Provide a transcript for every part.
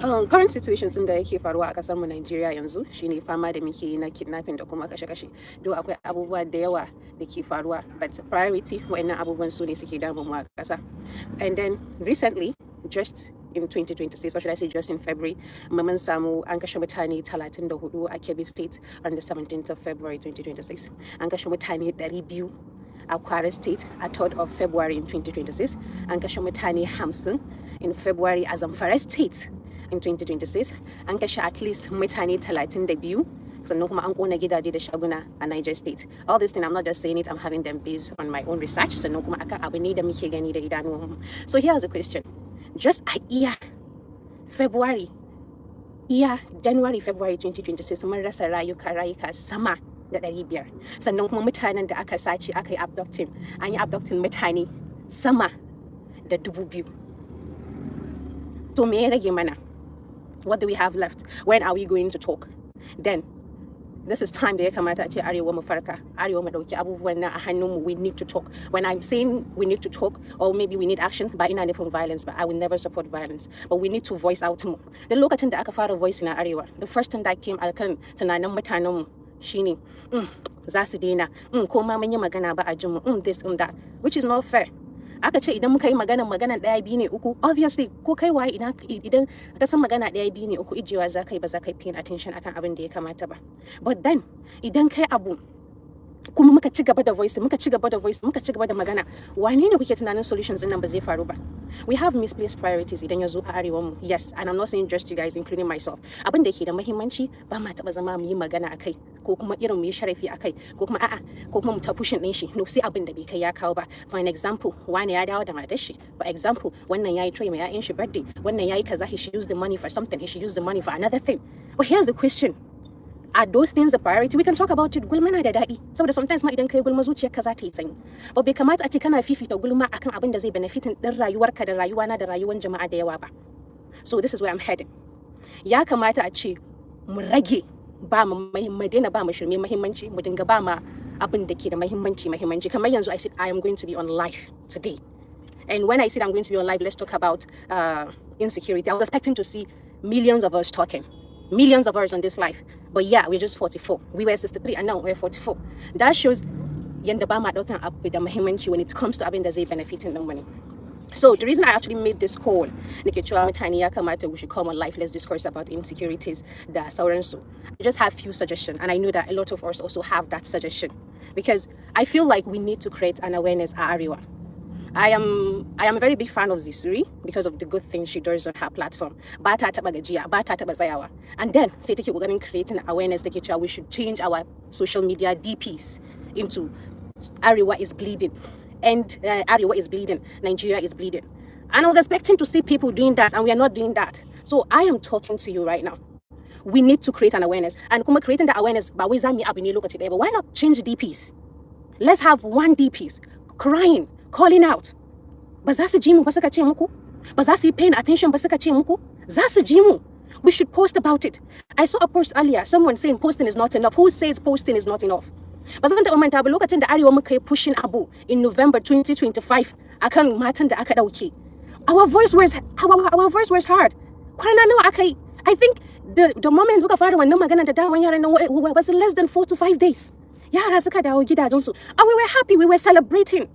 Current situations in da yake faruwa a kasar mu Nigeria yanzu shine fama da muke yi na kidnapping da kuma kashe-kashe. Do akwai abubuwa da yawa da ke faruwa, but priority wa'annan abubuwan su ne suke damun mu a kasa. And then recently, just in 2026, or should I say just in February, mun samu an kashe mutane 34 a Kebbi State on the 17th of February 2026. An kashe mutane 200 a Kwara State a 3rd of February in 2026. An kashe mutane 50 in February a Zamfara State in 2026. An kashe at least mutane 32. Sannan kuma an kona gidaje da shaguna a Niger State. All this thing, I'm not just saying it, I'm having them based on my own research. Sannan kuma akan abu ne da muke gani da idanuwanmu. So here's the question. Just a year, January, February 2026, mun rasa rayuka sama da 500. Sannan kuma mutanen da aka sace aka yi abducting, an yi abducting mutane sama da 2000. To me ya rage mana? What do we have left? When are we going to talk? Then, this is time da ya kamata a ce Arewa mu farka. Arewa mu dauki abubuwan nan a hannunmu. We need to talk. When I'm saying we need to talk, or maybe we need action, ba ina nufin violence, but I will never support violence. But we need to voice out more. Da lokacin da aka fara voice na Arewa, the first thing that came akan tunanin mutanenmu shine, za su daina, ko ma mun yi magana ba a jin mu, this, that, which is not fair. Aka ce idan muka yi magana ɗaya biyu ne uku, obviously ko kai waye idan ka san magana ɗaya biyu ne uku, ijewa za ka yi ba za ka yi paying attention akan abin da ya kamata ba. But then idan kai abu kuma muka ci gaba da voice, muka ci gaba da magana, wane ne kuke tunanin solutions din nan ba zai faru ba? We have misplaced priorities idan ya zo a arewa mu. Yes, and I'm not saying just you guys, including myself. Abin da ke da muhimmanci ba ma taɓa zama mu yi magana akai, ko kuma irin mu yi sharafi akai, ko kuma mu ta pushin din shi. No, sai abin da bai kai ya kawo ba. For an example, wani ya dawo da matar shi. For example, wannan yayi try mai ƴaƴan shi birthday, wannan yayi kaza, he should use the money for something, he should use the money for another thing. But here's the question. Are those things the priority? We can talk about it. Gulma na da daɗi. Saboda sometimes ma idan kai gulma zuciyarka za ta yi sanyi. But bai kamata a ce kana fifita gulma akan abin da zai benefitin ɗin rayuwarka da rayuwana da rayuwar jama'a da yawa ba. So this is where I'm heading. Ya kamata a ce mu rage ba mu daina ba mu shirme muhimmanci, mu dinga ba ma abin da ke da muhimmanci. Kamar yanzu I said I am going to be on live today. And when I said I'm going to be on live, let's talk about insecurity. I was expecting to see millions of us talking. Millions of hours on this life. But yeah, we're just 44. We were 63 and now we're 44. That shows yanda ba ma daukan abu da muhimmanci when it comes to abin da zai benefitin din money. So the reason I actually made this call, nake cewa mutane ya kamata we should come on live, let's discuss about insecurities da sauransu. I just have few suggestions, and I know that a lot of us also have that suggestion, because I feel like we need to create an awareness at Arewa. I am a very big fan of Zisuri because of the good things she does on her platform. Ba ta taɓa gajiya, ba ta taɓa tsayawa. And then sai take kokarin creating awareness take cewa we should change our social media DPs into Arewa is bleeding, and Arewa is bleeding, Nigeria is bleeding. And I was expecting to see people doing that, and we are not doing that. So I am talking to you right now. We need to create an awareness, and kuma creating the awareness ba wai za mu yi abu ne lokaci ɗaya ba. Why not change DPs? Let's have one DPs crying, calling out. Ba za su ji mu ba suka ce muku? Ba za su yi paying attention ba suka ce muku? Za su ji mu. We should post about it. I saw a post earlier, someone saying posting is not enough. Who says posting is not enough? Ba zan taɓa manta ba lokacin da Arewa muka yi pushing abu in November 2025 akan matan da aka ɗauke. Our voice was heard. Kwana nawa aka yi? I think the moment muka fara wannan magana da dawon yaran nan was less than 4 to 5 days. Yara suka dawo gidajensu. And we were happy, we were celebrating.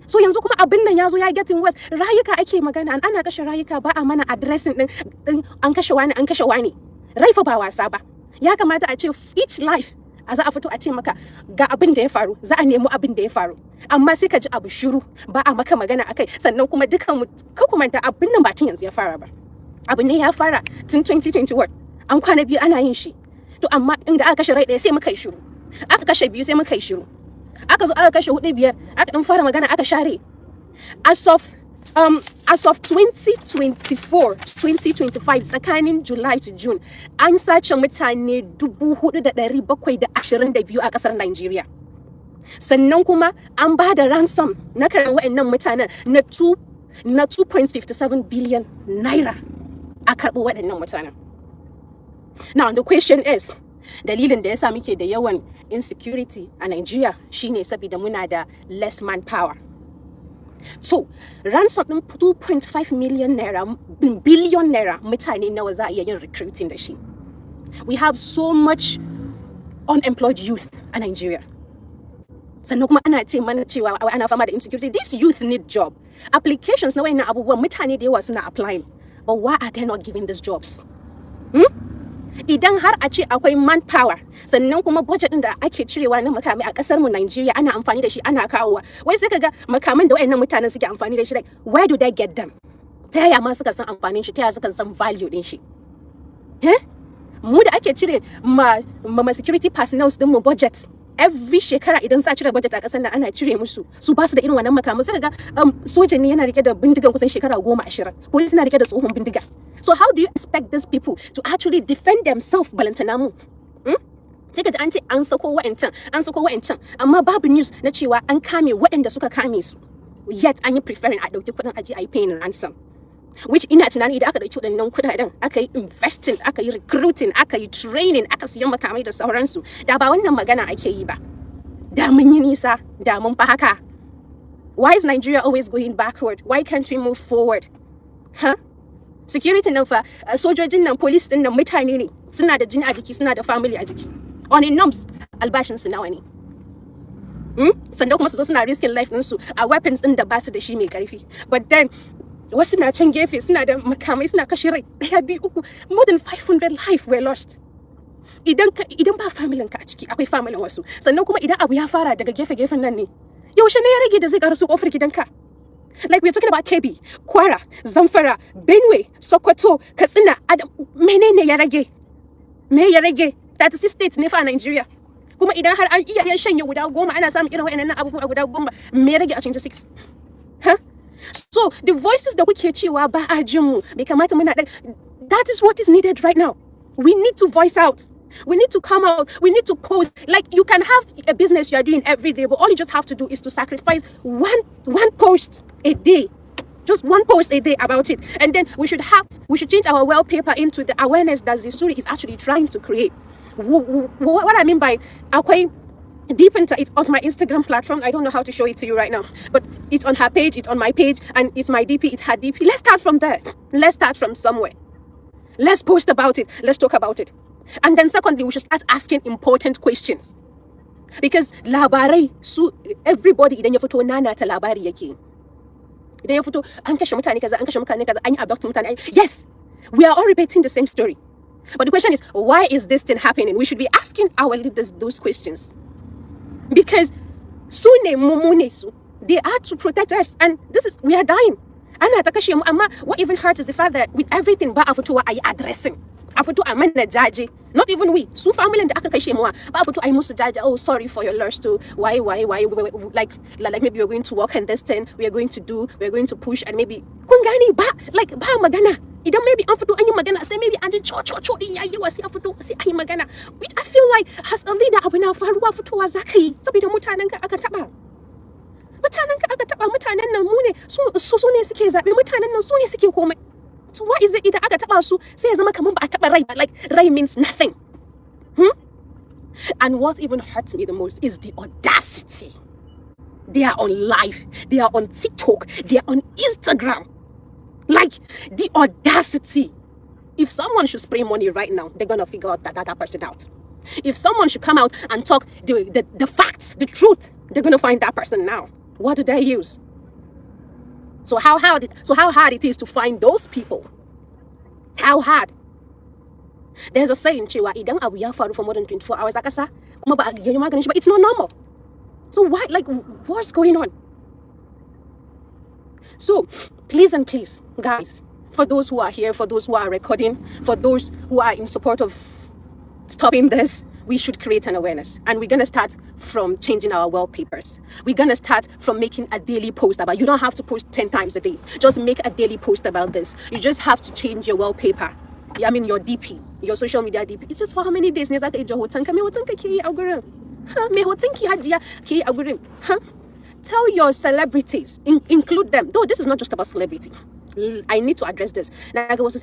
So yanzu kuma abin nan yazo ya getting worse. Rayuka ake magana, and ana kashe rayuka ba a mana addressing din an kashe wani. Rai fa ba wasa ba. Ya kamata a ce each life a za a fito a ce maka ga abin da ya faru, za a nemo abin da ya faru. Amma sai ka ji abu shiru, ba a maka magana akai. Sannan kuma dukan mu ka kuma da abin nan ba tun yanzu ya fara ba. Abin ne ya fara tun 2021. An kwana biyu ana yin shi. To amma inda aka kashe rai ɗaya sai muka yi shiru. Aka kashe biyu sai muka yi shiru. Aka zo aka kashe 4-5 aka dan fara magana aka share. As of 2024 2025 tsakanin July to June an sace mutane 4,722 a kasar Nigeria. Sannan kuma an ba da ransom na karan waɗannan mutanen na 2.57 billion naira a karɓo waɗannan mutanen. Now the question is, dalilin da yasa muke da yawan insecurity a Nigeria shine saboda muna da less manpower. So, ransom ɗin 2.5 million naira, billion naira, mutane nawa za a iya yin recruiting da shi. We have so much unemployed youth in Nigeria. Sannan kuma ana ce mana cewa ana fama da insecurity. These youth need job. Applications na wayannan abubuwan mutane da yawa suna applying. But why are they not giving these jobs? Idan har a ce akwai manpower, sannan kuma budget din da ake cirewa na makamai a kasar mu Nigeria ana amfani da shi ana kawowa. Wai sai kaga makaman da wayannan mutanen suke amfani da shi, like where do they get them? Ta yaya ma suka san amfanin shi, ta yaya suka san value din shi? Mu da ake cire ma security personnel din mu budget. Every shekara idan za a cire budget a kasar nan ana cire musu. Su ba su da irin wannan makaman. Sai kaga soja ne yana rike da bindigan kusan shekara 10-20. Police na rike da tsohon bindiga. So how do you expect these people to actually defend themselves, balantana mu? Sai kaji an ce an sako wa'ancan, amma babu news na cewa an kame waɗanda suka kame su. Yet an yi preferring a ɗauki kuɗin aji a yi paying ransom. Which ina tunani idan aka ɗauki waɗannan kuɗaɗen aka yi investing, aka yi recruiting, aka yi training, aka siya makamai da sauransu, da ba wannan magana ake yi ba. Da mun yi nisa, da mun fa haka. Why is Nigeria always going backward? Why can't we move forward? Security nan fa, sojojin nan, police din nan mutane ne, suna da jini a jiki, suna da family a jiki. On in norms, albashin su nawa ne? Sannan kuma su zo suna risking life ɗinsu a weapons ɗin da ba su da shi mai ƙarfi. But then, wasu na can gefe suna da makamai suna kashe rai, ɗaya, biyu, uku, more than 500 lives were lost. Idan ba familin ka a ciki, akwai familin wasu. Sannan kuma idan abu ya fara daga gefe-gefen nan ne, yaushe ne ya rage da zai ƙaraso ƙofar gidanka? Like we're talking about Kebbi, Kwara, Zamfara, Benue, Sokoto, Katsina, Adam. Menene ya rage? Me ya rage? 36 states ne fa a Nigeria. Kuma idan har an iya shanye guda 10 ana samun irin wayannan abubuwa guda 10, me ya rage a 26? So the voices da kuke cewa ba a jin mu, bai kamata muna that is what is needed right now. We need to voice out. We need to come out. We need to post. Like you can have a business you are doing every day, but all you just have to do is to sacrifice one post a day. Just one post a day about it. And then we should change our wallpaper into the awareness that Zisuri is actually trying to create. What I mean by okay, deep into it on my Instagram platform. I don't know how to show it to you right now, but it's on her page, it's on my page, and it's my DP, it's her DP. Let's start from there. Let's start from somewhere. Let's post about it. Let's talk about it. And then secondly, we should start asking important questions. Because labarai, everybody, idan ya fito nana ta labari yake. Idan ya fito, an kashe mutane kaza, an yi abduct mutane. Yes, we are all repeating the same story. But the question is, why is this thing happening? We should be asking our leaders those questions. Because they are to protect us, and we are dying. What even hurts is the fact that with everything ba a fitowa ayi addressing. A fito a manna jaje. Not even we. Su family da aka kashe mu ba a fito ayi musu jaje. Oh, sorry for your loss too. Why? Like maybe we're going to work on this thing. We're going to push, and maybe kun gani ba magana. Idan maybe an fito an yi magana, sai maybe an ji cho din yayi wasi a fito sai an yi magana. Which I feel like has a leader abu na faruwa fitowa zaka yi saboda mutanen ka aka taba. Mutanen nan mu ne su ne suke zabe, mutanen nan su ne suke komai. So why is it idan aka taba su sai ya zama kaman ba a taba rai ba, like rai means nothing? And what even hurts me the most is the audacity. They are on live, they are on TikTok, they are on Instagram. Like the audacity. If someone should spray money right now, they're gonna figure out that person out. If someone should come out and talk the facts, the truth, they're gonna find that person now. What do they use? So how hard it is to find those people? How hard? There's a saying, Chiwa, idan abu ya faru for more than 24 hours, kuma ba a yi maganin shi ba, it's not normal. So why, like, what's going on? So please, guys, for those who are here, for those who are recording, for those who are in support of stopping this, we should create an awareness. And we're going to start from changing our wallpapers. We're going to start from making a daily post about, you don't have to post 10 times a day. Just make a daily post about this. You just have to change your wallpaper. I mean, your DP, your social media DP. It's just for how many days? Tell your celebrities, include them. Though this is not just about celebrity. I need to address this. Celebrities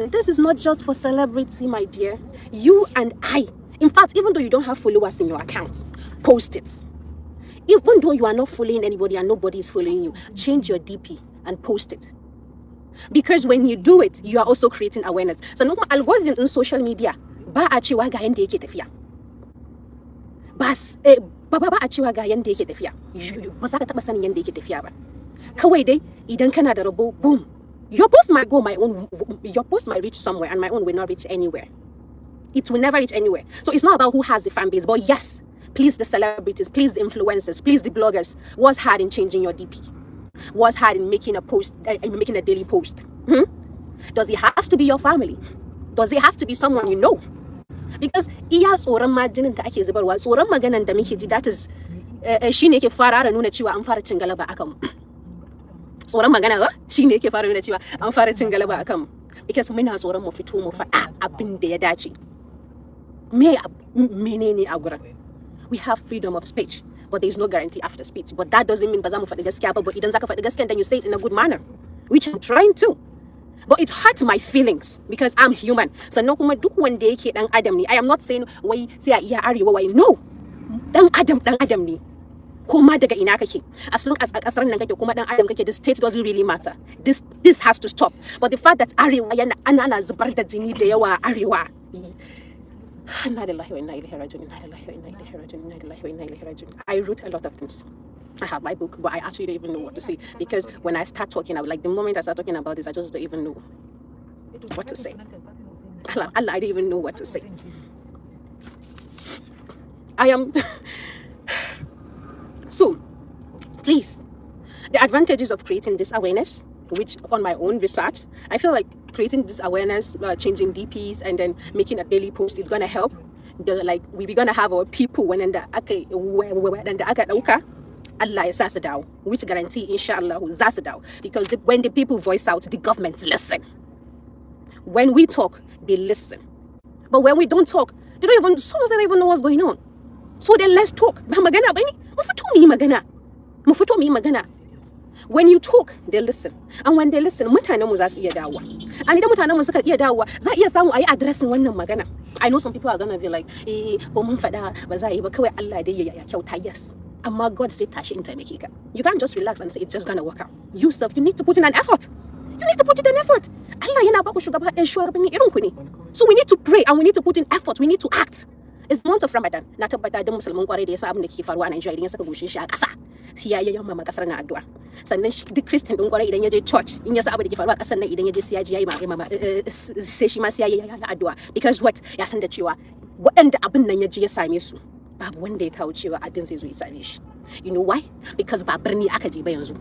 This is not just for celebrity, my dear. You and I, In fact, even though you don't have followers in your account, post it. Even though you are not following anybody and nobody is following you, change your DP and post it. Because when you do it, you are also creating awareness. So no algorithm in social media ba a cewa ga yanda yake tafiya. Ba a cewa ga yanda yake tafiya. Ba za ka taba sanin yanda yake tafiya ba. Kawai dai idan kana da rabo, boom. Your post might go my own, your post might reach somewhere and my own will not reach anywhere. It will never reach anywhere. So it's not about who has the fan base, but yes, please the celebrities, please the influencers, please the bloggers, what's hard in changing your DP? What's hard in making a post, making a daily post? Does it have to be your family? Does it have to be someone you know? Because iya tsoron majinin da ake zubarwa, tsoron maganan da muke ji, that is shine yake fara da nuna cewa an fara cin galaba akan mu. Tsoron magana ba shine yake fara nuna cewa an fara cin galaba akan mu. Because muna tsoron mu fito mu faɗa abin da ya dace. Menene a gurin? We have freedom of speech, but there is no guarantee after speech. But that doesn't mean ba za mu faɗi gaskiya ba, but idan zaka faɗi gaskiya, then you say it in a good manner, which I'm trying to. But it hurts my feelings because I'm human. Sannan kuma duk wanda yake dan adam ne. I am not saying wai sai a iya arewa wai, no. Dan adam ne. Kuma daga ina kake. As long as a kasar nan kake kuma dan adam kake, the state doesn't really matter. This has to stop. But the fact that arewa yana ana zubar da jini da yawa arewa. I wrote a lot of things. I have my book, but I actually don't even know what to say. Because when I start talking, like the moment I start talking about this, I just don't even know what to say. Allah, I don't even know what to say. I am... So, please, the advantages of creating this awareness, which on my own research, I feel like creating this awareness, changing DPs, and then making a daily post is going to help. We're going to have our people when in the Aka, Allah is Zasadao, which guarantee, inshallah, Zasadao. Because when the people voice out, the governments listen. When we talk, they listen. But when we don't talk, some of them don't even know what's going on. So then let's talk. When you talk, they listen. And when they listen, mutanen mu za su iya dawowa. And idan mutanen mu suka iya dawowa, za iya samu ayi addressing wannan magana. I know some people are gonna be like, ko mun fada ba za yi ba, kawai Allah dai ya kyauta. Yes. Amma God sai tashi in taimake ka. You can't just relax and say it's just gonna work out. You need to put in an effort. You need to put in an effort. Allah yana ba ku shugaba shugabanni irin ku ne. So we need to pray and we need to put in effort. We need to act. It's the month of Ramadan. Na tabbata da musulman kwarai da yasa abin da ke faruwa a Nigeria idan ya saka goshin shi a ƙasa. Sai ya yamma ma kasar na addu'a. Sannan duk Christian din kwarai idan ya je church, in ya sa abin da ke faruwa a ƙasar nan idan ya je sai ya ji yayi sai shi ma sai ya yi addu'a. Because what? Ya san da cewa waɗanda abin nan ya je ya same su, babu wanda ya kawo cewa abin zai zo ya same shi. You know why? Because ba birni aka je ba yanzu.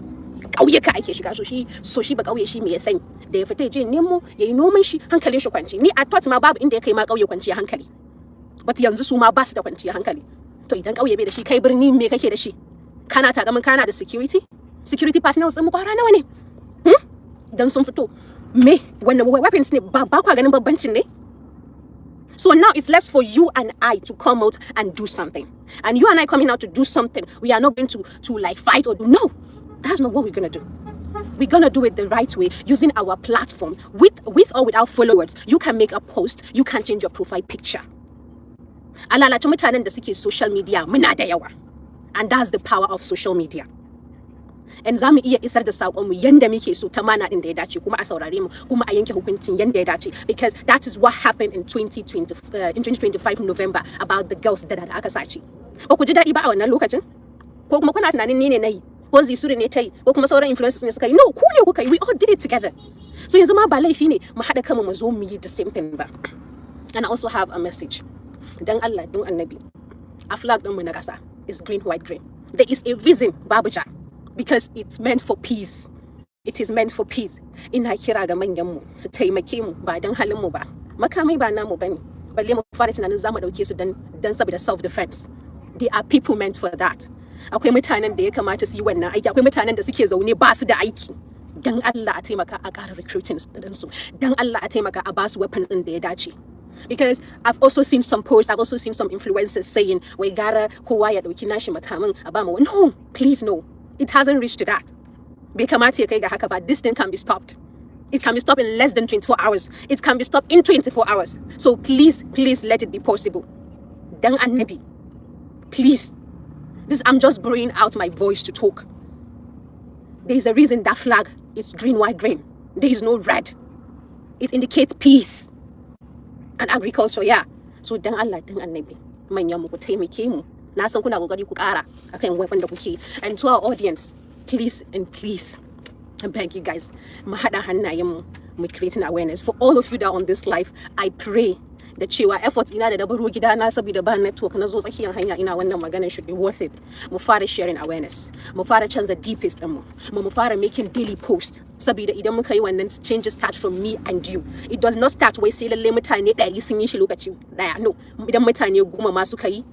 Ƙauyuka ake shiga, so shi ba ƙauye shi me ya sani. Da ya fita ya je nemo yayi noman shi, hankalin shi kwanci. Ni a thought ma babu inda ya kai ma ƙauye kwanciya hankali. But yanzu su ma ba su da kwanciyar hankali. To idan ƙauye bai da shi, kai birni me kake da shi? Kana tagamin kana da security personnel sun mu kwara nawa ne? Dan sun fito me wannan weapons ne ba kwa ganin babbancin ne? So now it's left for you and I to come out and do something. And you and I coming out to do something, we are not going to like fight or do. No, that's not what we're gonna do. We're gonna do it the right way, using our platform with or without followers. You can make a post, you can change your profile picture. Alalace mutanen da suke social media muna da yawa. And that's the power of social media. And za mu iya isar da saƙonmu yanda muke so ta mana ɗin da ya dace, kuma a saurare mu, kuma a yanke hukuncin yanda ya dace. Because that is what happened in 2025 November about the girls da aka sace. Ba ku ji daɗi ba a wannan lokacin? Ko kuma kuna tunanin ni ne na yi? Ko Zisuri ne ta yi? Ko kuma sauran influencers ne suka yi? No, ku ne kuka yi. We all did it together. So yanzu ma ba laifi ne mu haɗa kanmu mu zo mu yi the same thing ba. And I also have a message. Dan Allah, don Annabi, a flag ɗinmu na ƙasa is green, white, green. There is a reason, Babuja, because it's meant for peace. It is meant for peace. Ina kira ga manyanmu su taimake mu ba don halin mu ba. Makamai ba namu bane. Balle mu fara tunanin zamu dauke su dan saboda self defense. They are people meant for that. Akwai mutanen da ya kamata su yi wannan aiki. Akwai mutanen da suke zaune ba su da aiki. Dan Allah a taimaka a ƙara recruiting ɗinsu. Dan Allah a taimaka a ba su weapons ɗin da ya dace. Because I've also seen some posts, I've also seen some influencers saying, we gotta kowa ya dauki nashi makamin a ba mu. No, please no. It hasn't reached to that. Bai kamata ya kai ga haka ba. This thing can be stopped. It can be stopped in less than 24 hours. It can be stopped in 24 hours. So please let it be possible. Dan annabi, please. I'm just bringing out my voice to talk. There is a reason that flag is green, white, green. There is no red. It indicates peace and agriculture, yeah. So dan Allah, dan annabi, manyan mu ku taimake mu. Na san kuna kokari ku kara akan weapon da kuke. And to our audience, please and please, I beg you guys, mu hada hannayen mu creating awareness. For all of you that are on this life, I pray da cewa effort ina da baro gida na saboda ba network na zo tsakiyar hanya ina wannan magana should be worth it. Mu fara sharing awareness, mu fara canza deepest din mu fara making daily post saboda idan muka yi wannan changes start from me and you. It does not start wai sai lalle mutane 100 sun yi shi lokaci daya. No, idan mutane 10 ma suka yi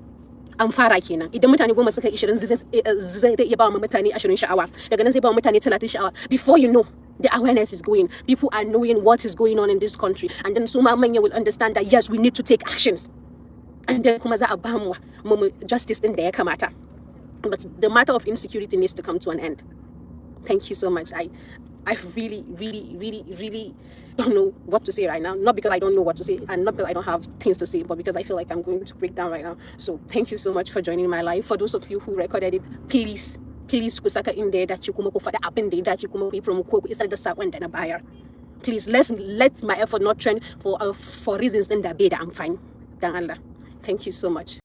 an fara kenan. Idan mutane 10 suka yi 20 zai iya ba mu mutane 20 sha'awa, daga nan zai ba mu mutane 30 sha'awa. Before you know, the awareness is going. People are knowing what is going on in this country. And then Suma Manya will understand that yes, we need to take actions. And then kuma za a ba mu justice in there kamata. But the matter of insecurity needs to come to an end. Thank you so much. I really don't know what to say right now. Not because I don't know what to say and not because I don't have things to say, but because I feel like I'm going to break down right now. So thank you so much for joining my live. For those of you who recorded it, please ku saka in there that you kuma ku faɗi abin da ya dace kuma ku yi promo ko ku isar da sakon da na bayar. Please let my effort not trend for reasons din da bai da amfani. Dan Allah. Thank you so much.